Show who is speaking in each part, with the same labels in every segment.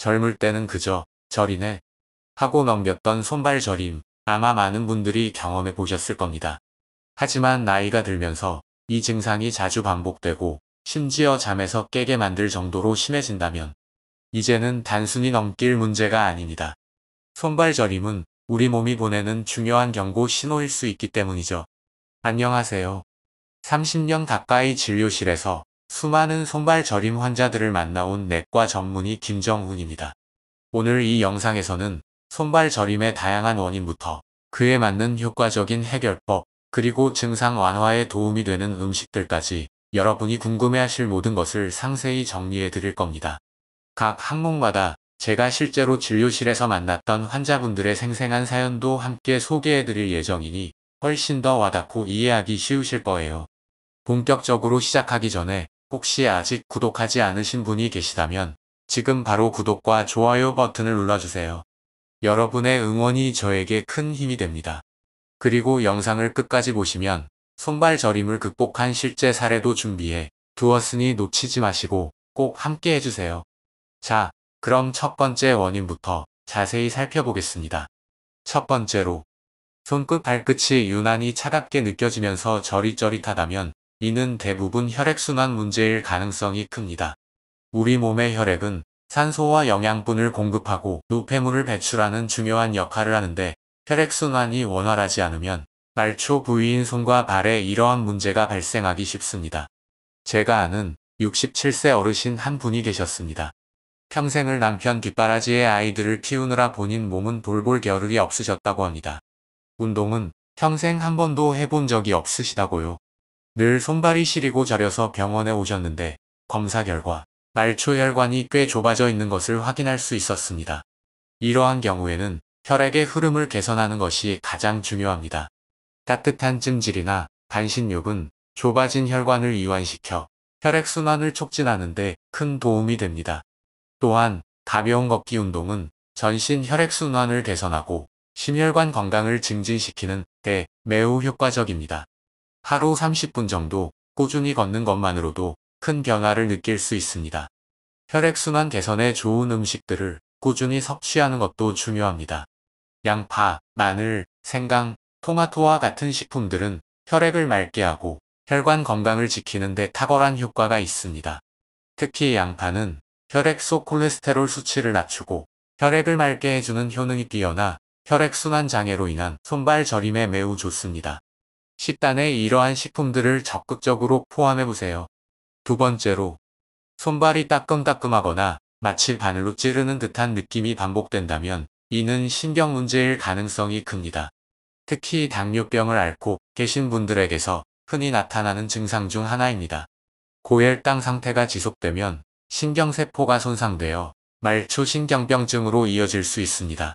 Speaker 1: 젊을 때는 그저 저리네 하고 넘겼던 손발 저림, 아마 많은 분들이 경험해 보셨을 겁니다. 하지만 나이가 들면서 이 증상이 자주 반복되고 심지어 잠에서 깨게 만들 정도로 심해진다면 이제는 단순히 넘길 문제가 아닙니다. 손발 저림은 우리 몸이 보내는 중요한 경고 신호일 수 있기 때문이죠. 안녕하세요. 30년 가까이 진료실에서 수많은 손발 저림 환자들을 만나온 내과 전문의 김정훈입니다. 오늘 이 영상에서는 손발 저림의 다양한 원인부터 그에 맞는 효과적인 해결법, 그리고 증상 완화에 도움이 되는 음식들까지 여러분이 궁금해하실 모든 것을 상세히 정리해 드릴 겁니다. 각 항목마다 제가 실제로 진료실에서 만났던 환자분들의 생생한 사연도 함께 소개해 드릴 예정이니 훨씬 더 와닿고 이해하기 쉬우실 거예요. 본격적으로 시작하기 전에 혹시 아직 구독하지 않으신 분이 계시다면 지금 바로 구독과 좋아요 버튼을 눌러주세요. 여러분의 응원이 저에게 큰 힘이 됩니다. 그리고 영상을 끝까지 보시면 손발 저림을 극복한 실제 사례도 준비해 두었으니 놓치지 마시고 꼭 함께 해주세요. 자, 그럼 첫 번째 원인부터 자세히 살펴보겠습니다. 첫 번째로, 손끝 발끝이 유난히 차갑게 느껴지면서 저릿저릿하다면 이는 대부분 혈액순환 문제일 가능성이 큽니다. 우리 몸의 혈액은 산소와 영양분을 공급하고 노폐물을 배출하는 중요한 역할을 하는데 혈액순환이 원활하지 않으면 말초 부위인 손과 발에 이러한 문제가 발생하기 쉽습니다. 제가 아는 67세 어르신 한 분이 계셨습니다. 평생을 남편 뒷바라지에 아이들을 키우느라 본인 몸은 돌볼 겨를이 없으셨다고 합니다. 운동은 평생 한 번도 해본 적이 없으시다고요. 늘 손발이 시리고 저려서 병원에 오셨는데 검사 결과 말초혈관이 꽤 좁아져 있는 것을 확인할 수 있었습니다. 이러한 경우에는 혈액의 흐름을 개선하는 것이 가장 중요합니다. 따뜻한 찜질이나 반신욕은 좁아진 혈관을 이완시켜 혈액순환을 촉진하는 데 큰 도움이 됩니다. 또한 가벼운 걷기 운동은 전신 혈액순환을 개선하고 심혈관 건강을 증진시키는 데 매우 효과적입니다. 하루 30분 정도 꾸준히 걷는 것만으로도 큰 변화를 느낄 수 있습니다. 혈액순환 개선에 좋은 음식들을 꾸준히 섭취하는 것도 중요합니다. 양파, 마늘, 생강, 토마토와 같은 식품들은 혈액을 맑게 하고 혈관 건강을 지키는 데 탁월한 효과가 있습니다. 특히 양파는 혈액 속 콜레스테롤 수치를 낮추고 혈액을 맑게 해주는 효능이 뛰어나 혈액순환 장애로 인한 손발 저림에 매우 좋습니다. 식단에 이러한 식품들을 적극적으로 포함해보세요. 두 번째로, 손발이 따끔따끔하거나 마치 바늘로 찌르는 듯한 느낌이 반복된다면 이는 신경 문제일 가능성이 큽니다. 특히 당뇨병을 앓고 계신 분들에게서 흔히 나타나는 증상 중 하나입니다. 고혈당 상태가 지속되면 신경세포가 손상되어 말초신경병증으로 이어질 수 있습니다.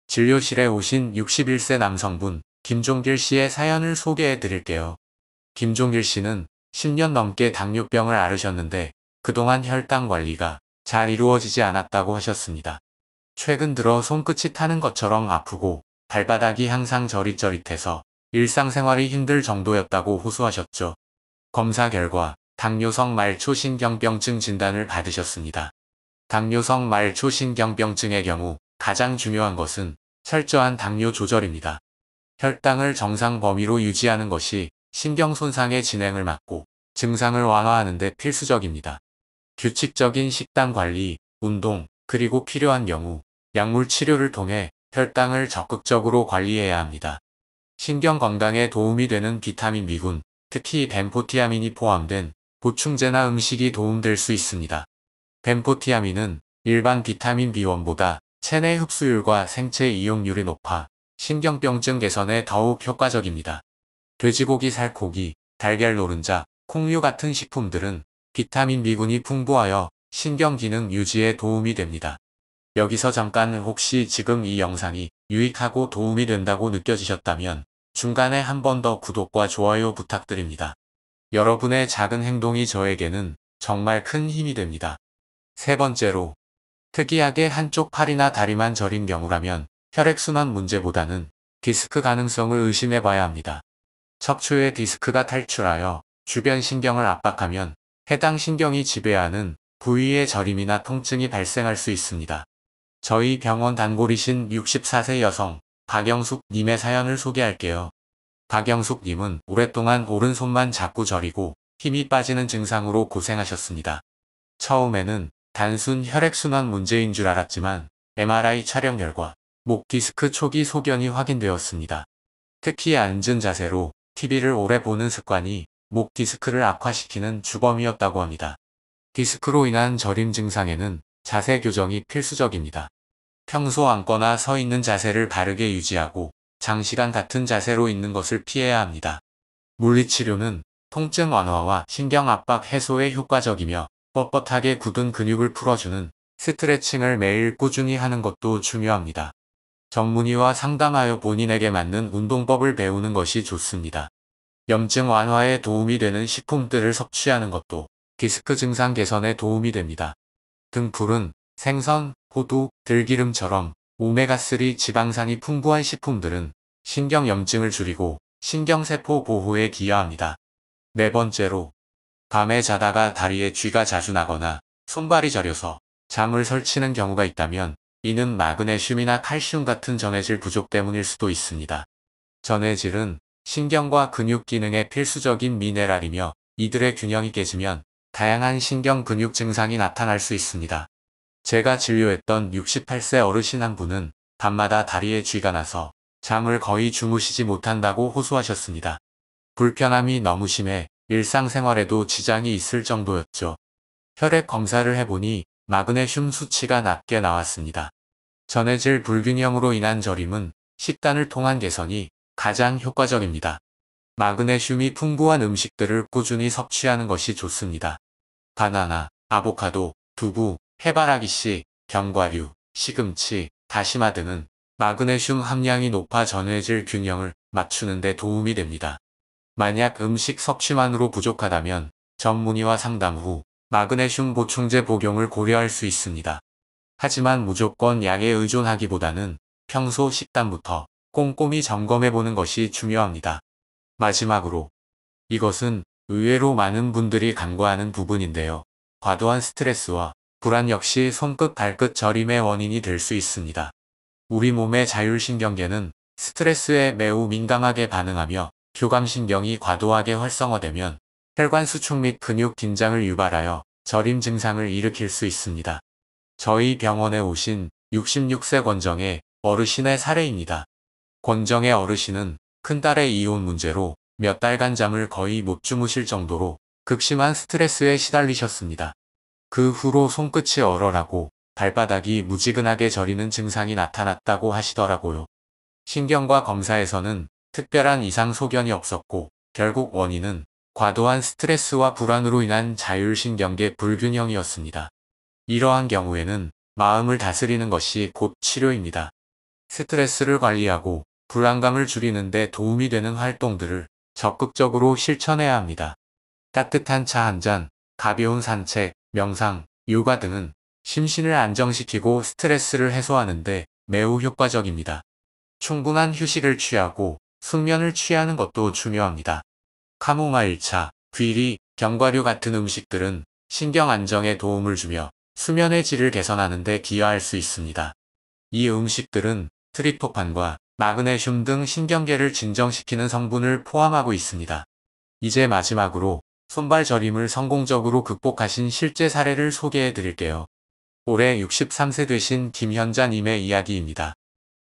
Speaker 1: 진료실에 오신 61세 남성분 김종길 씨의 사연을 소개해 드릴게요. 김종길 씨는 10년 넘게 당뇨병을 앓으셨는데 그동안 혈당 관리가 잘 이루어지지 않았다고 하셨습니다. 최근 들어 손끝이 타는 것처럼 아프고 발바닥이 항상 저릿저릿해서 일상생활이 힘들 정도였다고 호소하셨죠. 검사 결과 당뇨성 말초신경병증 진단을 받으셨습니다. 당뇨성 말초신경병증의 경우 가장 중요한 것은 철저한 당뇨 조절입니다. 혈당을 정상 범위로 유지하는 것이 신경 손상의 진행을 막고 증상을 완화하는 데 필수적입니다. 규칙적인 식단 관리, 운동, 그리고 필요한 경우 약물 치료를 통해 혈당을 적극적으로 관리해야 합니다. 신경 건강에 도움이 되는 비타민 B군, 특히 벤포티아민이 포함된 보충제나 음식이 도움될 수 있습니다. 벤포티아민은 일반 비타민 B1보다 체내 흡수율과 생체 이용률이 높아 신경병증 개선에 더욱 효과적입니다. 돼지고기 살코기, 달걀 노른자, 콩류 같은 식품들은 비타민 B군이 풍부하여 신경기능 유지에 도움이 됩니다. 여기서 잠깐 혹시 지금 이 영상이 유익하고 도움이 된다고 느껴지셨다면 중간에 한 번 더 구독과 좋아요 부탁드립니다. 여러분의 작은 행동이 저에게는 정말 큰 힘이 됩니다. 세 번째로, 특이하게 한쪽 팔이나 다리만 저린 경우라면 혈액순환 문제보다는 디스크 가능성을 의심해 봐야 합니다. 척추의 디스크가 탈출하여 주변 신경을 압박하면 해당 신경이 지배하는 부위의 저림이나 통증이 발생할 수 있습니다. 저희 병원 단골이신 64세 여성 박영숙 님의 사연을 소개할게요. 박영숙 님은 오랫동안 오른손만 자꾸 저리고 힘이 빠지는 증상으로 고생하셨습니다. 처음에는 단순 혈액순환 문제인 줄 알았지만 MRI 촬영 결과 목 디스크 초기 소견이 확인되었습니다. 특히 앉은 자세로 TV를 오래 보는 습관이 목 디스크를 악화시키는 주범이었다고 합니다. 디스크로 인한 저림 증상에는 자세 교정이 필수적입니다. 평소 앉거나 서 있는 자세를 바르게 유지하고 장시간 같은 자세로 있는 것을 피해야 합니다. 물리치료는 통증 완화와 신경 압박 해소에 효과적이며 뻣뻣하게 굳은 근육을 풀어주는 스트레칭을 매일 꾸준히 하는 것도 중요합니다. 전문의와 상담하여 본인에게 맞는 운동법을 배우는 것이 좋습니다. 염증 완화에 도움이 되는 식품들을 섭취하는 것도 디스크 증상 개선에 도움이 됩니다. 등푸른 생선, 호두, 들기름처럼 오메가3 지방산이 풍부한 식품들은 신경 염증을 줄이고 신경세포 보호에 기여합니다. 네 번째로, 밤에 자다가 다리에 쥐가 자주 나거나 손발이 저려서 잠을 설치는 경우가 있다면 이는 마그네슘이나 칼슘 같은 전해질 부족 때문일 수도 있습니다. 전해질은 신경과 근육 기능에 필수적인 미네랄이며 이들의 균형이 깨지면 다양한 신경 근육 증상이 나타날 수 있습니다. 제가 진료했던 68세 어르신 한 분은 밤마다 다리에 쥐가 나서 잠을 거의 주무시지 못한다고 호소하셨습니다. 불편함이 너무 심해 일상생활에도 지장이 있을 정도였죠. 혈액 검사를 해보니 마그네슘 수치가 낮게 나왔습니다. 전해질 불균형으로 인한 저림은 식단을 통한 개선이 가장 효과적입니다. 마그네슘이 풍부한 음식들을 꾸준히 섭취하는 것이 좋습니다. 바나나, 아보카도, 두부, 해바라기씨, 견과류, 시금치, 다시마 등은 마그네슘 함량이 높아 전해질 균형을 맞추는 데 도움이 됩니다. 만약 음식 섭취만으로 부족하다면 전문의와 상담 후 마그네슘 보충제 복용을 고려할 수 있습니다. 하지만 무조건 약에 의존하기보다는 평소 식단부터 꼼꼼히 점검해보는 것이 중요합니다. 마지막으로, 이것은 의외로 많은 분들이 간과하는 부분인데요. 과도한 스트레스와 불안 역시 손끝 발끝 저림의 원인이 될 수 있습니다. 우리 몸의 자율신경계는 스트레스에 매우 민감하게 반응하며 교감신경이 과도하게 활성화되면 혈관 수축 및 근육 긴장을 유발하여 저림 증상을 일으킬 수 있습니다. 저희 병원에 오신 66세 권정의 어르신의 사례입니다. 권정의 어르신은 큰딸의 이혼 문제로 몇 달간 잠을 거의 못 주무실 정도로 극심한 스트레스에 시달리셨습니다. 그 후로 손끝이 얼얼하고 발바닥이 무지근하게 저리는 증상이 나타났다고 하시더라고요. 신경과 검사에서는 특별한 이상 소견이 없었고 결국 원인은 과도한 스트레스와 불안으로 인한 자율신경계 불균형이었습니다. 이러한 경우에는 마음을 다스리는 것이 곧 치료입니다. 스트레스를 관리하고 불안감을 줄이는 데 도움이 되는 활동들을 적극적으로 실천해야 합니다. 따뜻한 차 한 잔, 가벼운 산책, 명상, 요가 등은 심신을 안정시키고 스트레스를 해소하는 데 매우 효과적입니다. 충분한 휴식을 취하고 숙면을 취하는 것도 중요합니다. 카모마일차, 귀리, 견과류 같은 음식들은 신경 안정에 도움을 주며 수면의 질을 개선하는 데 기여할 수 있습니다. 이 음식들은 트립토판과 마그네슘 등 신경계를 진정시키는 성분을 포함하고 있습니다. 이제 마지막으로 손발 저림을 성공적으로 극복하신 실제 사례를 소개해 드릴게요. 올해 63세 되신 김현자님의 이야기입니다.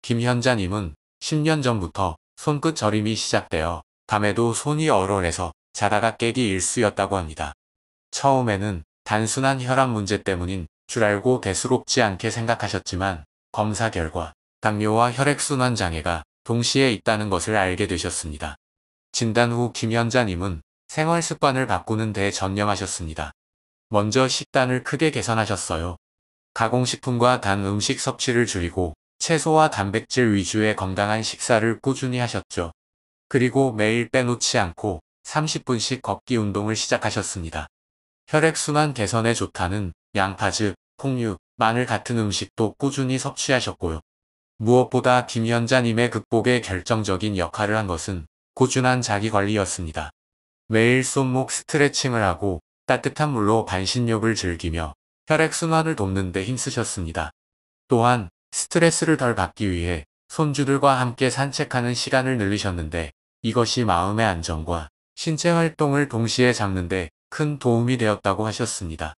Speaker 1: 김현자님은 10년 전부터 손끝 저림이 시작되어 밤에도 손이 얼얼해서 자다가 깨기 일쑤였다고 합니다. 처음에는 단순한 혈압 문제 때문인 줄 알고 대수롭지 않게 생각하셨지만 검사 결과 당뇨와 혈액순환 장애가 동시에 있다는 것을 알게 되셨습니다. 진단 후 김현자님은 생활 습관을 바꾸는 데 전념하셨습니다. 먼저 식단을 크게 개선하셨어요. 가공식품과 단 음식 섭취를 줄이고 채소와 단백질 위주의 건강한 식사를 꾸준히 하셨죠. 그리고 매일 빼놓지 않고 30분씩 걷기 운동을 시작하셨습니다. 혈액순환 개선에 좋다는 양파즙, 콩류, 마늘 같은 음식도 꾸준히 섭취하셨고요. 무엇보다 김현자님의 극복에 결정적인 역할을 한 것은 꾸준한 자기관리였습니다. 매일 손목 스트레칭을 하고 따뜻한 물로 반신욕을 즐기며 혈액순환을 돕는 데 힘쓰셨습니다. 또한 스트레스를 덜 받기 위해 손주들과 함께 산책하는 시간을 늘리셨는데 이것이 마음의 안정과 신체 활동을 동시에 잡는 데 큰 도움이 되었다고 하셨습니다.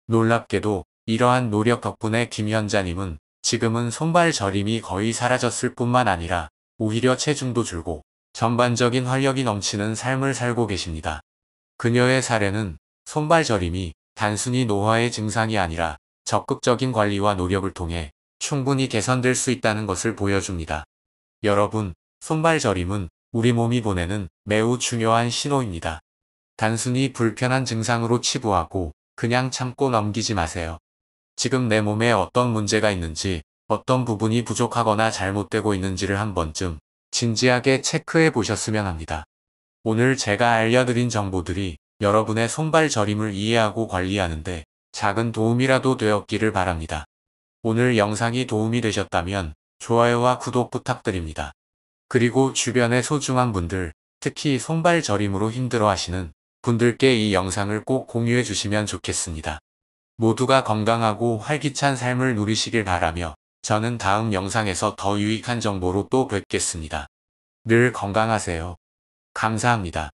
Speaker 1: 놀랍게도 이러한 노력 덕분에 김현자님은 지금은 손발 저림이 거의 사라졌을 뿐만 아니라 오히려 체중도 줄고 전반적인 활력이 넘치는 삶을 살고 계십니다. 그녀의 사례는 손발 저림이 단순히 노화의 증상이 아니라 적극적인 관리와 노력을 통해 충분히 개선될 수 있다는 것을 보여줍니다. 여러분, 손발 저림은 우리 몸이 보내는 매우 중요한 신호입니다. 단순히 불편한 증상으로 치부하고 그냥 참고 넘기지 마세요. 지금 내 몸에 어떤 문제가 있는지, 어떤 부분이 부족하거나 잘못되고 있는지를 한 번쯤 진지하게 체크해 보셨으면 합니다. 오늘 제가 알려드린 정보들이 여러분의 손발 저림을 이해하고 관리하는데 작은 도움이라도 되었기를 바랍니다. 오늘 영상이 도움이 되셨다면 좋아요와 구독 부탁드립니다. 그리고 주변의 소중한 분들, 특히 손발 저림으로 힘들어하시는 분들께 이 영상을 꼭 공유해 주시면 좋겠습니다. 모두가 건강하고 활기찬 삶을 누리시길 바라며 저는 다음 영상에서 더 유익한 정보로 또 뵙겠습니다. 늘 건강하세요. 감사합니다.